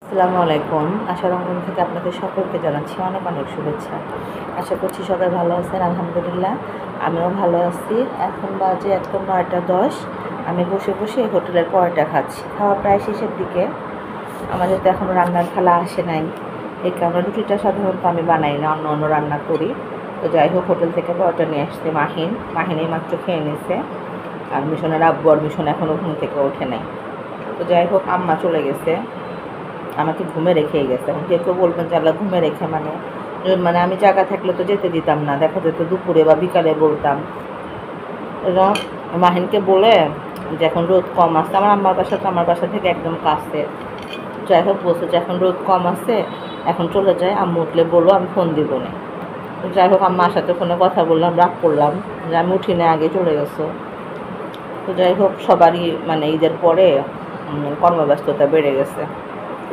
আসসালামু আলাইকুম। আশা রঙ্গন থেকে আপনাদের সকলকে জানাচ্ছি অনেক অনেক শুভেচ্ছা। আশা করছি সবাই ভালো আছেন, আলহামদুলিল্লাহ আমিও ভালো আছি। এখন বাজে একদম 9টা 10। আমি বসে বসে হোটেলের পরোটা খাচ্ছি। খাওয়া প্রায় শেষের দিকে। আমাদের তো এখনও রান্নার থালা আসে নাই, এই কারণে রুটিটা সাধারণত আমি বানাই না, অন্য অন্য রান্না করি। তো যাই হোক, হোটেল থেকে পরোটা নিয়ে আসছে মাহিন এই মাত্র খেয়ে নিয়েছে। আর মিশনের আব্বু আর মিশন এখনও ঘুম থেকে ওঠে নাই। তো যাই হোক, আম্মা চলে গেছে, আমাকে ঘুমে রেখেই গেছে। এখন কেউ কেউ বলবেন যে আল্লাহ ঘুমে রেখে মানে আমি জায়গা থাকলে তো যেতে দিতাম না, দেখা যেত দুপুরে বা বিকালে বলতাম। এবং মাহিনকে বলে যে এখন রোদ কম আসছে, আমার আম্মার বাসা তো আমার বাসা থেকে একদম কাছে। যাই হোক, বলছে যে এখন রোদ কম আছে, এখন চলে যায়, আম্মু উঠলে বলো, আমি ফোন দিব না। যাই হোক, আম্মার সাথে ফোনে কথা বললাম, রাগ করলাম যে আমি উঠি না, আগে চলে গেছো। তো যাই হোক, সবারই মানে ঈদের পরে কর্মব্যস্ততা বেড়ে গেছে।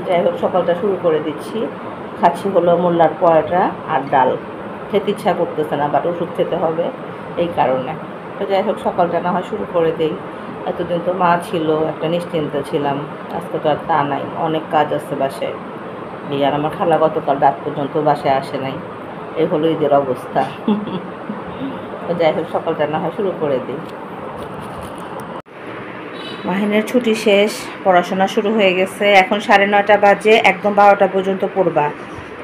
যাই হোক, সকালটা শুরু করে দিচ্ছি। খাচ্ছি হলো মোল্লার পরোটা আর ডাল। খেতে ইচ্ছা করতেছে না, বাট ওষুধ খেতে হবে, এই কারণে। তো যাই হোক, সকালটা না হয় শুরু করে দেই। এতদিন তো মা ছিল, একটা নিশ্চিন্তে ছিলাম। আজকে তো আর তা নাই, অনেক কাজ আছে বাসায়। আর আমার খালা গতকাল রাত পর্যন্ত বাসায় আসে নাই। এই হলো ঈদের অবস্থা। তো যাই হোক, সকালটা না হয় শুরু করে দিই। মাহিনের ছুটি শেষ, পড়াশোনা শুরু হয়ে গেছে। এখন 9:30 বাজে, একদম 12টা পর্যন্ত পড়বা,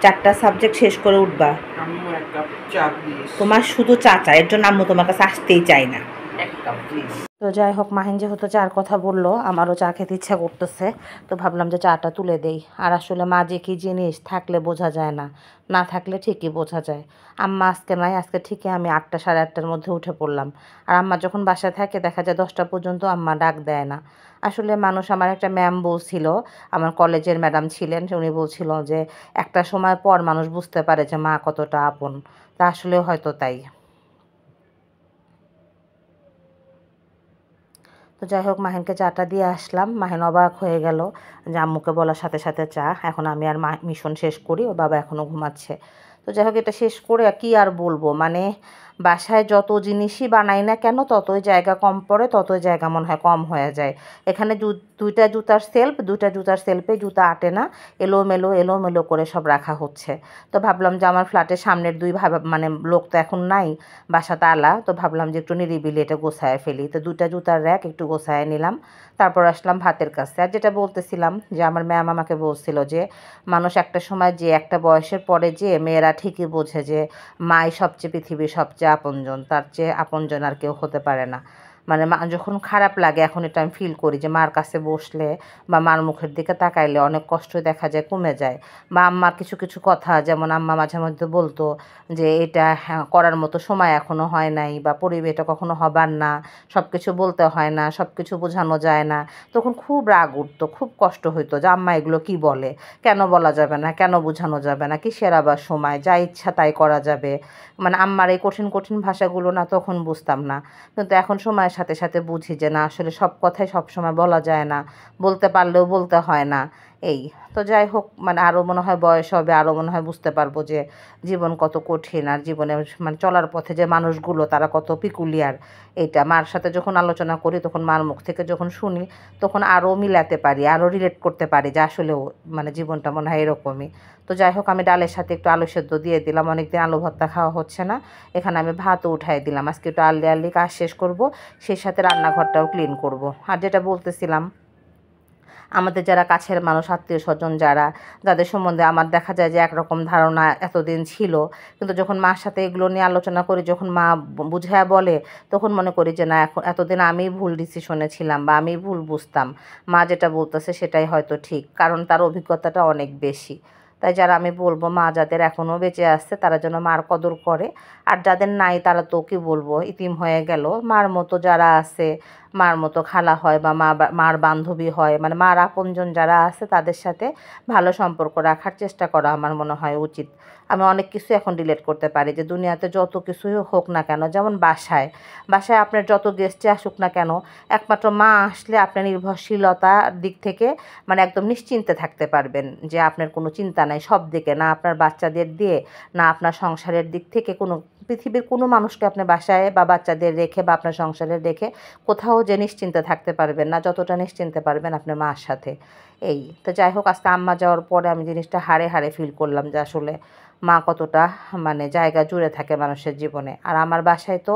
4টা সাবজেক্ট শেষ করে উঠবা। আম্মু এক কাপ চা প্লিজ। তোমার শুধু চা চাই, এর জন্য আম্মু তোমার কাছে আসতেই চাই না। এক কাপ প্লিজ। তো যাই হোক, মাহিন যেহেতু চার কথা বললো, আমারও চা খেতে ইচ্ছা করতেছে। তো ভাবলাম যে চাটা তুলে দেই। আর আসলে মা যে কী জিনিস, থাকলে বোঝা যায় না, না থাকলে ঠিকই বোঝা যায়। আম্মা আজকে নাই, আজকে ঠিকই আমি 8টা 8:30-র মধ্যে উঠে পড়লাম। আর আম্মা যখন বাসায় থাকে দেখা যায় 10টা পর্যন্ত আম্মা ডাক দেয় না। আসলে মানুষ, আমার একটা ম্যাম বলছিল, আমার কলেজের ম্যাডাম ছিলেন, উনি বলছিল যে একটা সময় পর মানুষ বুঝতে পারে যে মা কতটা আপন। তা আসলে হয়তো তাই। তো যাই হোক, মাহিনকে চাটা দিয়ে আসলাম। মাহিন অবাক হয়ে গেল যে আম্মুকে বলার সাথে সাথে চা। এখন আমি আর মিশন শেষ করি, ওর বাবা এখনও ঘুমাচ্ছে। তো যাই হোক, এটা শেষ করে কী আর বলবো, মানে বাসায় যত জিনিসই বানাই না কেন, ততই জায়গা কম পড়ে, ততই জায়গা মনে হয় কম হয়ে যায়। এখানে দুইটা জুতার সেলফে জুতা আটে না, এলোমেলো এলোমেলো করে সব রাখা হচ্ছে। তো ভাবলাম যে আমার ফ্ল্যাটের সামনের মানে লোক তো এখন নাই, বাসা তালা। তো ভাবলাম যে একটু নিরিবিলি এটা গোছায় ফেলি। তো 2টা জুতার র্যাক একটু গোছায় নিলাম। তারপর আসলাম ভাতের কাছে। আর যেটা বলতেছিলাম, যে আমার ম্যাম আমাকে বলছিল যে মানুষ একটা সময়, যে একটা বয়সের পরে যে মেয়েরা ঠিকই বোঝে যে মাই সবচেয়ে পৃথিবীর সবচেয়ে আপনজন, তার চেয়ে আপনজন আর কেউ হতে পারে না। মানে মা যখন খারাপ লাগে, এখন এটা আমি ফিল করি যে মার কাছে বসলে বা মার মুখের দিকে তাকাইলে অনেক কষ্ট দেখা যায়, কমে যায়। বা আম্মার কিছু কিছু কথা, যেমন আম্মা মাঝে মধ্যে বলতো যে এটা হ্যাঁ করার মতো সময় এখনও হয় নাই, বা এটা কখনো হবার না, সব কিছু বলতে হয় না, সব কিছু বোঝানো যায় না। তখন খুব রাগ উঠতো, খুব কষ্ট হইতো যে আম্মা এগুলো কি বলে, কেন বলা যাবে না, কেন বোঝানো যাবে না, কিসের আবার সময়, যা ইচ্ছা তাই করা যাবে। মানে আম্মার এই কঠিন কঠিন ভাষাগুলো না তখন বুঝতাম না, কিন্তু এখন সময়ের সাথে সাথে বুঝি যে না, আসলে সব কথাই সব সময় বলা যায় না, বলতে পারলেও বলতে হয় না। এই তো যাই হোক, মানে আরও মনে হয় বয়স হবে, আরও মনে হয় বুঝতে পারবো যে জীবন কত কঠিন, আর জীবনে মানে চলার পথে যে মানুষগুলো তারা কত পিকুলিয়ার। এইটা মার সাথে যখন আলোচনা করি, তখন মার মুখ থেকে যখন শুনি, তখন আরও মিলাতে পারি, আরও রিলেট করতে পারি যে আসলেও মানে জীবনটা মনে হয় এরকমই। তো যাই হোক, আমি ডালের সাথে একটু আলু সেদ্ধ দিয়ে দিলাম, অনেকদিন আলু ভর্তা খাওয়া হচ্ছে না। এখানে আমি ভাতও উঠাই দিলাম, আজকে একটু আর্লি আর্লি কাজ শেষ করব, সেই সাথে রান্নাঘরটাও ক্লিন করব। আর যেটা বলতেছিলাম, আমাদের যারা কাছের মানুষ, আত্মীয় স্বজন যারা, যাদের সম্বন্ধে আমার দেখা যায় যে একরকম ধারণা এতদিন ছিল, কিন্তু যখন মার সাথে এগুলো নিয়ে আলোচনা করি, যখন মা বুঝায়া বলে, তখন মনে করি যে না, এখন এতদিন আমি ভুল ডিসিশনে ছিলাম বা আমি ভুল বুঝতাম। মা যেটা বলতেছে সেটাই হয়তো ঠিক, কারণ তার অভিজ্ঞতাটা অনেক বেশি। তাই যারা, আমি বলবো মা যাদের এখনও বেঁচে আছে তারা যেন মার কদর করে। আর যাদের নাই তারা তো কি বলবো, ইতিম হয়ে গেল। মার মতো যারা আছে, মার মতো খালা হয় বা মার বান্ধবী হয়, মানে মার আপনজন যারা আছে তাদের সাথে ভালো সম্পর্ক রাখার চেষ্টা করা আমার মনে হয় উচিত। আমি অনেক কিছু এখন রিলেট করতে পারি যে দুনিয়াতে যত কিছুই হোক না কেন, যেমন বাসায় বাসায় আপনার যত গেস্টে আসুক না কেন, একমাত্র মা আসলে আপনার নির্ভরশীলতার দিক থেকে মানে একদম নিশ্চিন্তে থাকতে পারবেন যে আপনার কোনো চিন্তা নাই সব দিকে, না আপনার বাচ্চাদের দিয়ে, না আপনার সংসারের দিক থেকে। কোনো পৃথিবীর কোনো মানুষকে আপনি বাসায় বা বাচ্চাদের রেখে বা আপনার সংসারে রেখে কোথাও সহজে নিশ্চিন্তে থাকতে পারবেন না যতটা নিশ্চিন্তে পারবেন আপনার মার সাথে। এই তো যাই হোক, আজকে আম্মা যাওয়ার পরে আমি জিনিসটা হাড়ে হাড়ে ফিল করলাম যে আসলে মা কতটা মানে জায়গা জুড়ে থাকে মানুষের জীবনে। আর আমার বাসায় তো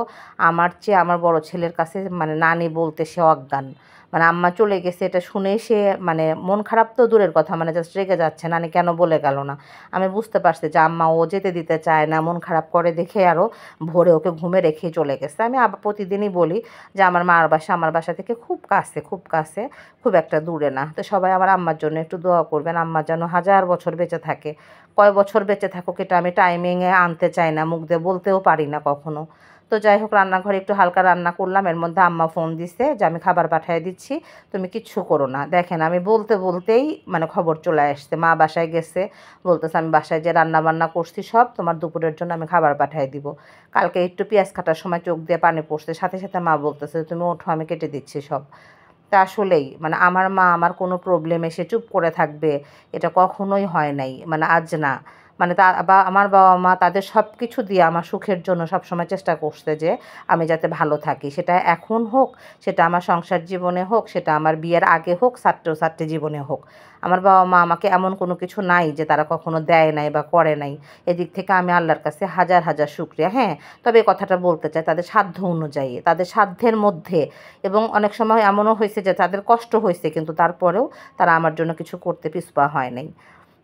আমার চেয়ে আমার বড় ছেলের কাছে মানে নানি বলতে সে অজ্ঞান। মানে আম্মা চলে গেছে এটা শুনেই সে মানে মন খারাপ তো দূরের কথা, মানে জাস্ট রেগে যাচ্ছে নানি কেন বলে গেল না। আমি বুঝতে পারছি যে আম্মা ও যেতে দিতে চায় না, মন খারাপ করে দেখে আরও ভোরে ওকে ঘুমে রেখেই চলে গেছে। আমি আবার প্রতিদিনই বলি যে আমার মার বাসা আমার বাসা থেকে খুব কাছে, খুব কাছে, খুব একটা দূরে না। তো সবাই আমার আম্মার জন্য একটু দোয়া করবেন, আম্মা যেন হাজার বছর বেঁচে থাকে। কয় বছর বেঁচে থাকুক এটা আমি টাইমিংয়ে আনতে চাই না, মুখ দিয়ে বলতেও পারি না কখনো। তো যাই হোক, রান্নাঘরে একটু হালকা রান্না করলাম, এর মধ্যে আম্মা ফোন দিছে যে আমি খাবার পাঠিয়ে দিচ্ছি, তুমি কিচ্ছু করো না। দেখেন আমি বলতে বলতেই মানে খবর চলে আসছে, মা বাসায় গেছে, বলতেছে আমি বাসায় যে রান্না বান্না করছি সব তোমার দুপুরের জন্য আমি খাবার পাঠিয়ে দিব। কালকে একটু পেঁয়াজ কাটার সময় চোখ দিয়ে পানি পড়ছে, সাথে সাথে মা বলতেছে তুমি ওঠো আমি কেটে দিচ্ছি সব। তা আসলেই মানে আমার মা আমার কোনো প্রবলেম এসে চুপ করে থাকবে এটা কখনোই হয় নাই, মানে আজ না। মানে বা আমার বাবা মা তাদের সব কিছু দিয়ে আমার সুখের জন্য সবসময় চেষ্টা করছে যে আমি যাতে ভালো থাকি, সেটা এখন হোক, সেটা আমার সংসার জীবনে হোক, সেটা আমার বিয়ের আগে হোক, ছাত্রছাত্রী জীবনে হোক। আমার বাবা মা আমাকে এমন কোনো কিছু নাই যে তারা কখনো দেয় নাই বা করে নাই। এদিক থেকে আমি আল্লাহর কাছে হাজার হাজার শুকরিয়া। হ্যাঁ, তবে এই কথাটা বলতে চাই তাদের সাধ্য অনুযায়ী, তাদের সাধ্যের মধ্যে। এবং অনেক সময় এমনও হয়েছে যে তাদের কষ্ট হয়েছে কিন্তু তারপরেও তারা আমার জন্য কিছু করতে পিছপা হয় নাই।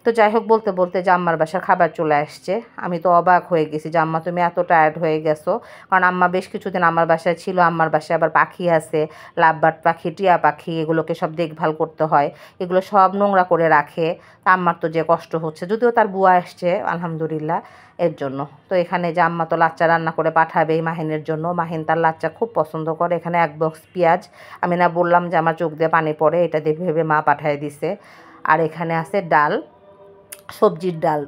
তো যাই হোক, বলতে বলতে যে আম্মার বাসার খাবার চলে আসছে। আমি তো অবাক হয়ে গেছি যে আম্মা তুমি এত টায়ার্ড হয়ে গেছো, কারণ আম্মা বেশ কিছুদিন আমার বাসায় ছিল। আম্মার বাসায় আবার পাখি আছে, লাভবার্ড পাখি, টিয়া পাখি, এগুলোকে সব দেখভাল করতে হয়, এগুলো সব নোংরা করে রাখে। তা আম্মার তো যে কষ্ট হচ্ছে, যদিও তার বুয়া আসছে আলহামদুলিল্লাহ এর জন্য। তো এখানে যে আম্মা তো লাচ্চা রান্না করে পাঠাবে এই মাহিনের জন্য, মাহিন তার লাচ্চা খুব পছন্দ করে। এখানে 1 বক্স পেঁয়াজ, আমি না বললাম যে আমার চোখ দিয়ে পানি পড়ে, এটা দিয়ে ভেবে মা পাঠিয়ে দিছে। আর এখানে আছে ডাল, সবজির ডাল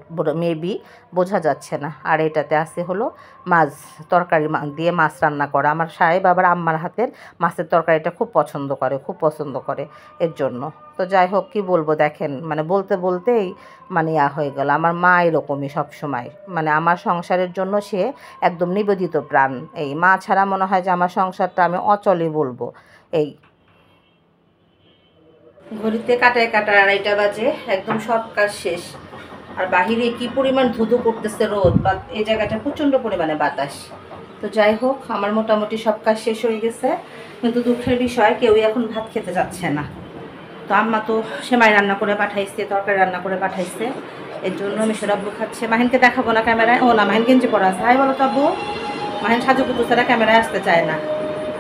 মেবি, বোঝা যাচ্ছে না। আর এটাতে আছে হলো মাছ, তরকারি দিয়ে মাছ রান্না করা। আমার সাহেব আবার আম্মার হাতের মাছের তরকারিটা খুব পছন্দ করে, খুব পছন্দ করে এর জন্য। তো যাই হোক, কী বলবো, দেখেন মানে বলতে বলতেই মানে হয়ে গেল। আমার মা এরকমই সবসময়, মানে আমার সংসারের জন্য সে একদম নিবেদিত প্রাণ। এই মা ছাড়া মনে হয় যে আমার সংসারটা আমি অচলই বলবো। এই ঘড়িতে কাটায় কাটায় 2:30 বাজে, একদম সব কাজ শেষ। আর বাহিরে কি পরিমাণ ধুধু করতেছে রোদ, বা এই জায়গাটা প্রচণ্ড পরিমাণে বাতাস। তো যাই হোক, আমার মোটামুটি সব কাজ শেষ হয়ে গেছে, কিন্তু দুঃখের বিষয় কেউই এখন ভাত খেতে যাচ্ছে না। তো আম্মা তো সেমাই রান্না করে পাঠাইছে, তরকারি রান্না করে পাঠাইছে, এর জন্য মিশর আব্বু খাচ্ছে। মাহিনকে দেখাবো না ক্যামেরায়, ও না মাহিন গেঞ্জি পরা আছে, হাই বলো তো আব্বু। মাহিন সাজুকুতু ছাড়া ক্যামেরায় আসতে চায় না।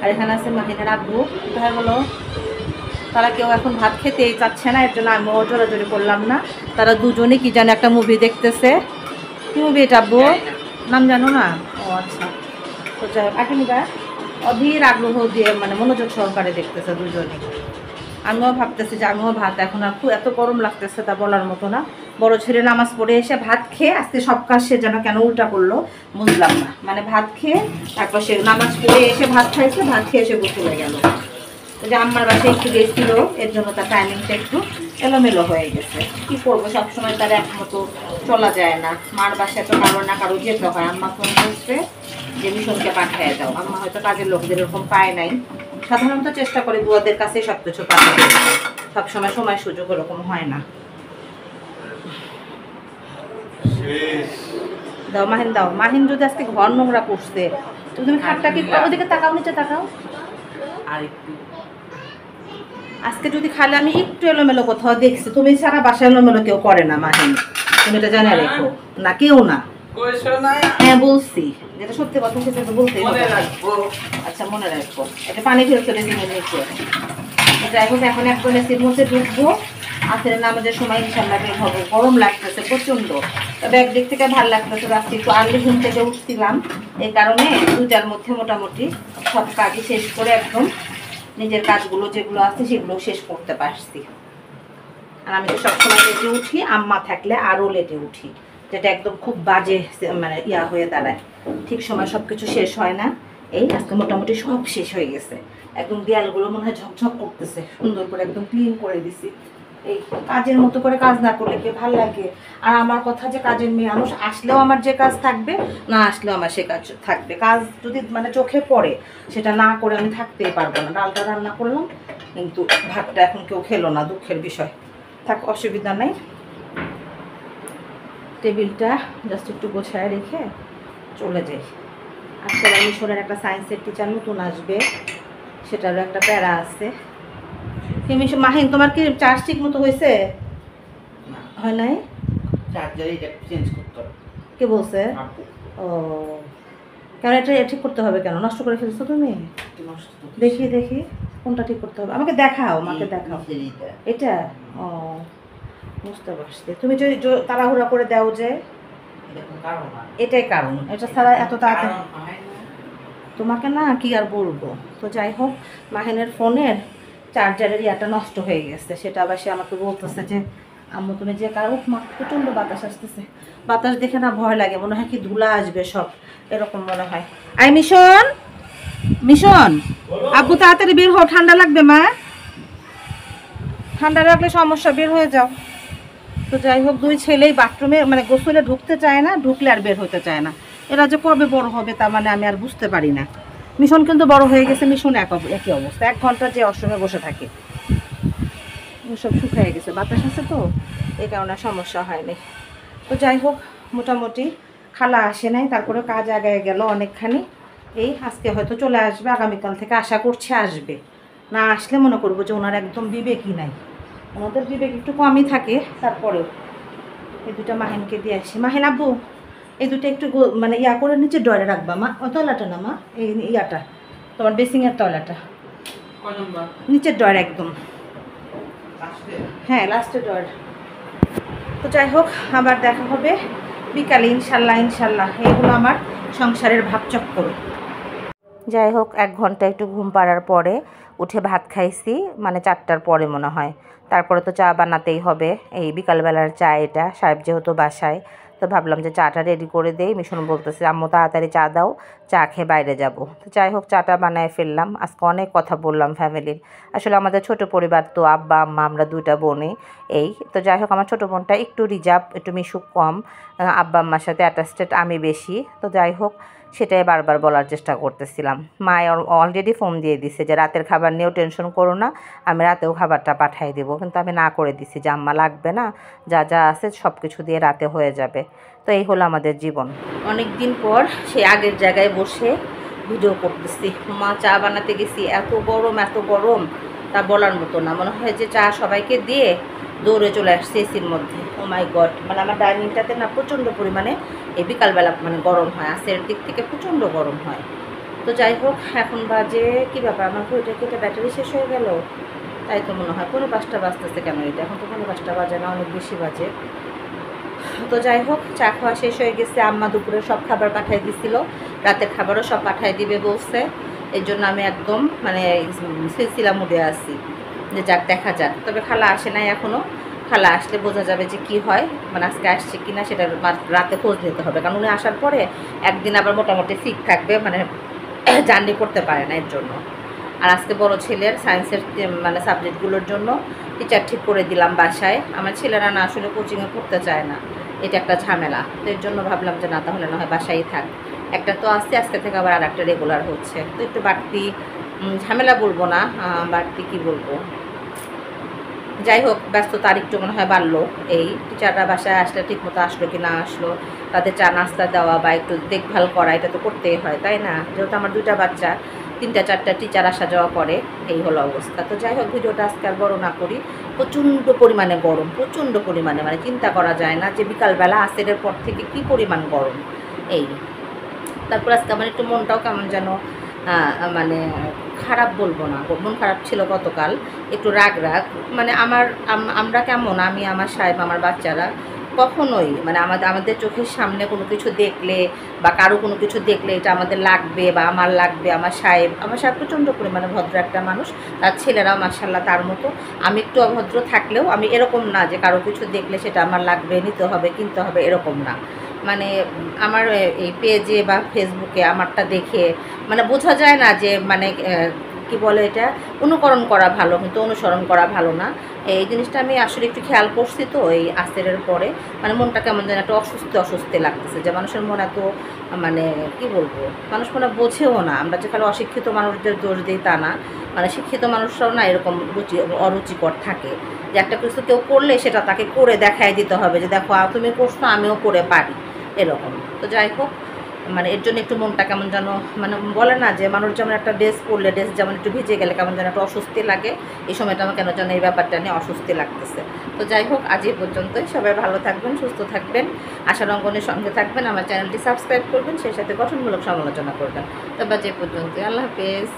আর এখানে আছে মাহিনের আব্বু, হাই বলো। তারা কেউ এখন ভাত খেতেই চাচ্ছে না, এর জন্য আমিও জোরাজোরি করলাম না। তারা দুজনে কি যেন একটা মুভি দেখতেছে। কি মুভি এটা আব্বু? নাম জানো না? ও আচ্ছা। তো যাই হোক, আকিনিবা অধীর আগ্রহ দিয়ে মানে মনোযোগ সহকারে দেখতেছে দুজনে। আমিও ভাবতেছি যে আমিও ভাত, এখন আর খুব এত গরম লাগতেছে তা বলার মতো না। বড় ছেলে নামাজ পড়ে এসে ভাত খেয়ে আজকে সব কাজ সে যেন কেন উল্টা করলো বুঝলাম না। মানে ভাত খেয়ে তারপর সে নামাজ পড়ে এসে ভাত খাইছে, ভাত খেয়ে এসে গোসলে গেল। যে আম্মার বাসায় একটু গেছিল, এর জন্য তার টাইমিংটা একটু এলোমেলো হয়ে গেছে। কি করবো, সবসময় তার একমতো চলা যায় না। মার বাসায় তো কারো না কারো যেতে হয়। আম্মা ফোন করছে যে মিশনকে পাঠিয়ে দাও, আম্মা হয়তো কাজের লোকদের এরকম পায় নাই। সাধারণত চেষ্টা করে বুয়াদের কাছে সব কিছু পাঠাবে, সবসময় সময় সুযোগ এরকম হয় না। দাও মাহিন দাও। মাহিন যদি আজকে ঘর নোংরা করছে, তুমি খাটটা কি ওদিকে তাকাও, নিচে তাকাও। আর একটু আজকে যদি খালি আমি একটু এলোমেলো কোথাও দেখছি, তুমি সারা বাসায় এলোমেলো কেউ করে না মাহিন, তুমি এটা জানে রেখো। না কেউ না। হ্যাঁ বলছি, যেটা সত্যি কথা সেটা তো বলতেই হবে। আচ্ছা মনে রাখবো। এটা পানি ফেলে ফেলে দিনে নিচে। যাই হোক, এখন একদম এসির মধ্যে ঢুকবো, আসলে নামাজের সময় ইনশাল্লাহ বের হবো। গরম লাগতেছে প্রচণ্ড, তবে একদিক থেকে ভালো লাগতেছে। আজকে একটু আর্লি ঘুম থেকে উঠছিলাম, এই কারণে 2টার মধ্যে মোটামুটি সব কাজই শেষ করে একদম নিজের কাজগুলো যেগুলো আছে সেগুলো শেষ করতে পারছি। আর আমি তো সবসময় লেটে উঠি, আম্মা থাকলে আরও লেটে উঠি, যেটা একদম খুব বাজে মানে হয়ে দাঁড়ায়। ঠিক সময় সব কিছু শেষ হয় না। এই আজকে মোটামুটি সব শেষ হয়ে গেছে, একদম দেয়ালগুলো মনে হয় ঝকঝক করতেছে, সুন্দর করে একদম ক্লিন করে দিছি। এই কাজের মতো করে কাজ না করলে কি ভালো লাগে? আর আমার কথা যে কাজের মেয়ে মানুষ আসলেও আমার যে কাজ থাকবে, না আসলেও আমার সে কাজ থাকবে। কাজ যদি মানে চোখে পড়ে সেটা না করে আমি থাকতেই পারবো না। ডালটা রান্না করলাম কিন্তু ভাতটা এখন কেউ খেলো না, দুঃখের বিষয়। থাক, অসুবিধা নেই। টেবিলটা জাস্ট একটু গোছায় রেখে চলে যাই। আজকে মিশনের একটা সায়েন্সের টিচার নতুন আসবে, সেটারও একটা প্যারা আছে। কি মিশন মাহিন, তোমার কি চার্জ ঠিক মতো হয়েছে? হয় নাই? চার্জার এটা চেঞ্জ করতে হবে। কে বলছে? ও, কেন এটা ঠিক করতে হবে? কেন নষ্ট করে ফেলছো তুমি? দেখি দেখি কোনটা ঠিক করতে হবে, আমাকে দেখাও, আমাকে দেখাও। এটা? ও, বুঝতে পারছি। তুমি যদি তাড়াহুড়া করে দাও যে, এটাই কারণ। এটা ছাড়া এত তাড়াতাড়ি তোমাকে না কি আর বলবো। তো যাই হোক, মাহিনের ফোনের চার্জারের ইয়াটা নষ্ট হয়ে গেছে, সেটা আবার সে আমাকে বলতেছে যে আম্মু তুমি যে কারো মা, প্রচণ্ড বাতাস আসতেছে। বাতাস দেখে না ভয় লাগে, মনে হয় কি ধুলা আসবে সব, এরকম মনে হয়। আই মিশন, মিশন আব্বু তাড়াতাড়ি বের হও, ঠান্ডা লাগবে মা, ঠান্ডা লাগলে সমস্যা, বের হয়ে যাও। তো যাই হোক, দুই ছেলেই বাথরুমে মানে গোসলে ঢুকতে চায় না, ঢুকলে আর বের হতে চায় না। এরা যে কবে বড় হবে তার মানে আমি আর বুঝতে পারি না। মিশন কিন্তু বড় হয়ে গেছে, মিশন একই অবস্থা, 1 ঘন্টা যে অসময়ে বসে থাকে। সব শুকিয়ে গেছে, বাতাস আছে তো এই কারণে সমস্যা হয়নি। তো যাই হোক, মোটামুটি খালা আসে নাই, তারপরে কাজ আগায় গেল অনেকখানি। এই আজকে হয়তো চলে আসবে, আগামীকাল থেকে আশা করছি আসবে। না আসলে মনে করবো যে ওনার একদম বিবেকই নাই, ওনাদের বিবেক একটু কমই থাকে। তারপরেও এই দুটা মাহিনকে দিয়ে আসি। মাহিন আব্বু, এই দুটো একটু মানে ইয়া করে নিচে ডয়ারে রাখবা মা, ও তলাটা না মা, এই ইয়াটা তোমার বেসিংয়ের তলাটা, নিচের ডয়ার একদম, হ্যাঁ লাস্টের ডয়ার। তো যাই হোক, আবার দেখা হবে বিকালে ইনশাল্লাহ। ইনশাল্লাহ এগুলো আমার সংসারের ভাবচক্কর। যাই হোক, 1 ঘন্টা একটু ঘুম পাড়ার পরে উঠে ভাত খাইছি, মানে 4টার পরে মনে হয়। তারপরে তো চা বানাতেই হবে, এই বিকালবেলার চা এটা, সাহেব যেহেতু বাসায়, তো ভাবলাম যে চাটা রেডি করে দেই। মিশন বলতেছে আম্মু তাড়াতাড়ি চা দাও, চা খেয়ে বাইরে যাব। তো যাই হোক, চাটা বানায় ফেললাম। আজকে অনেক কথা বললাম ফ্যামিলির। আসলে আমাদের ছোট পরিবার তো, আব্বা আম্মা আমরা 2টা বোনই। এই তো যাই হোক, আমার ছোটো বোনটা একটু রিজার্ভ, একটু মিশুক কম, আব্বা আম্মার সাথে অ্যাটাচড আমি বেশি। তো যাই হোক, সেটাই বারবার বলার চেষ্টা করতেছিলাম। মা অলরেডি ফোন দিয়ে দিছে যে রাতের খাবার নিয়েও টেনশন করো না, আমি রাতেও খাবারটা পাঠিয়ে দেবো। কিন্তু আমি না করে দিছি যে আম্মা লাগবে না, যা যা আছে সব কিছু দিয়ে রাতে হয়ে যাবে। তো এই হলো আমাদের জীবন। অনেক দিন পর সেই আগের জায়গায় বসে ভিডিও করতেছি। মা চা বানাতে গেছি, এত গরম এত গরম, তা বলার মতো না। মনে হয় যে চা সবাইকে দিয়ে দৌড়ে চলে আসছে এসির মধ্যে। ও মাই গড, মানে আমার ডাইনিংটাতে না প্রচণ্ড পরিমাণে এই বিকালবেলা মানে গরম হয়, আসের দিক থেকে প্রচণ্ড গরম হয়। তো যাই হোক, এখন বাজে কী ব্যাপার, আমার ঘড়িটা কি এটা ব্যাটারি শেষ হয়ে গেল? তাই তো মনে হয়। 5:45 বাজতেছে কেন এটা? এখন তো 5:45 বাজে না, অনেক বেশি বাজে। তো যাই হোক, চা খাওয়া শেষ হয়ে গেছে। আম্মা দুপুরে সব খাবার পাঠিয়ে দিছিল, রাতের খাবারও সব পাঠিয়ে দিবে বলছে। এই জন্য আমি একদম মানে সিলসিলা মুডে আছি যে যাক দেখা যাক। তবে খালা আসে নাই এখনও, খালা আসলে বোঝা যাবে যে কি হয়, মানে আজকে আসছে কি না সেটা রাতে খোঁজ নিতে হবে। কারণ উনি আসার পরে একদিন আবার মোটামুটি ঠিক থাকবে, মানে জার্নি করতে পারে না এর জন্য। আর আজকে বড় ছেলের সায়েন্সের মানে সাবজেক্টগুলোর জন্য টিচার ঠিক করে দিলাম বাসায়। আমার ছেলেরা না আসলে কোচিংয়ে পড়তে চায় না, এটা একটা ঝামেলা। তো এর জন্য ভাবলাম যে না, তাহলে না হয় বাসায়ই থাক। একটা তো আসছে, আজকে থেকে আবার আর একটা রেগুলার হচ্ছে। তো একটু বাড়তি ঝামেলা বলবো না, বাড়তি কি বলবো, যাই হোক ব্যস্ততা আর একটু মনে হয় বাড়লো। এই টিচাররা বাসায় আসলে ঠিকমতো আসলো কি না আসলো, তাদের চা নাস্তা দেওয়া বা একটু দেখভাল করা, এটা তো করতেই হয় তাই না? যেহেতু আমার 2টা বাচ্চা, 3টা 4টা টিচার আসা যাওয়া করে, এই হলো অবস্থা। তো যাই হোক, ভিডিওটা আজকে আর বড় না করি। প্রচণ্ড পরিমাণে গরম, প্রচণ্ড পরিমাণে, মানে চিন্তা করা যায় না যে বিকালবেলা আসরের পর থেকে কী পরিমাণ গরম। এই তারপর আজকে আমার একটু মনটাও কেমন যেন মানে খারাপ বলবো না, মন খারাপ ছিল গতকাল, একটু রাগ রাগ। মানে আমরা কেমন, আমি আমার সাহেব আমার বাচ্চারা কখনোই মানে আমাদের চোখের সামনে কোনো কিছু দেখলে বা কারো কোনো কিছু দেখলে এটা আমাদের লাগবে বা আমার লাগবে। আমার সাহেব প্রচণ্ড পরিমাণে ভদ্র একটা মানুষ, তার ছেলেরাও মাশাআল্লাহ তার মতো। আমি একটু অভদ্র থাকলেও আমি এরকম না যে কারো কিছু দেখলে সেটা আমার লাগবে, নিতে হবে, কিনতে হবে, এরকম না। মানে আমার এই পেজে বা ফেসবুকে আমারটা দেখে মানে বোঝা যায় না যে মানে কি বলে এটা, অনুকরণ করা ভালো কিন্তু অনুসরণ করা ভালো না। এই জিনিসটা আমি আসলে একটু খেয়াল করছি তো এই আসরের পরে, মানে মনটা কেমন যেন একটা অস্বস্তি অস্বস্তি লাগতেছে, যে মানুষের মন এত মানে কি বলবো, মানুষ মনে হয় বোঝেও না। আমরা যে খালি অশিক্ষিত মানুষদের দোষ দিই তা না, মানে শিক্ষিত মানুষরাও না এরকম অরুচিকর থাকে, যে একটা কিছু কেউ করলে সেটা তাকে করে দেখাই দিতে হবে, যে দেখো তুমি করছো আমিও করে পারি, এরকম। তো যাই হোক, মানে এর জন্য একটু মনটা কেমন যেন, মানে বলে না যে মানুষ যেমন একটা ড্রেস পরলে ড্রেস যেমন একটু ভিজে গেলে কেমন যেন একটা অস্বস্তি লাগে, এই সময়টা আমার কেন যেন এই ব্যাপারটা নিয়ে অস্বস্তি লাগতেছে। তো যাই হোক, আজ এই পর্যন্তই। সবাই ভালো থাকবেন, সুস্থ থাকবেন, আশার অঙ্গনের সঙ্গে থাকবেন, আমার চ্যানেলটি সাবস্ক্রাইব করবেন, সেই সাথে গঠনমূলক সমালোচনা করবেন। তবে আজ এই পর্যন্তই, আল্লাহ হাফেজ।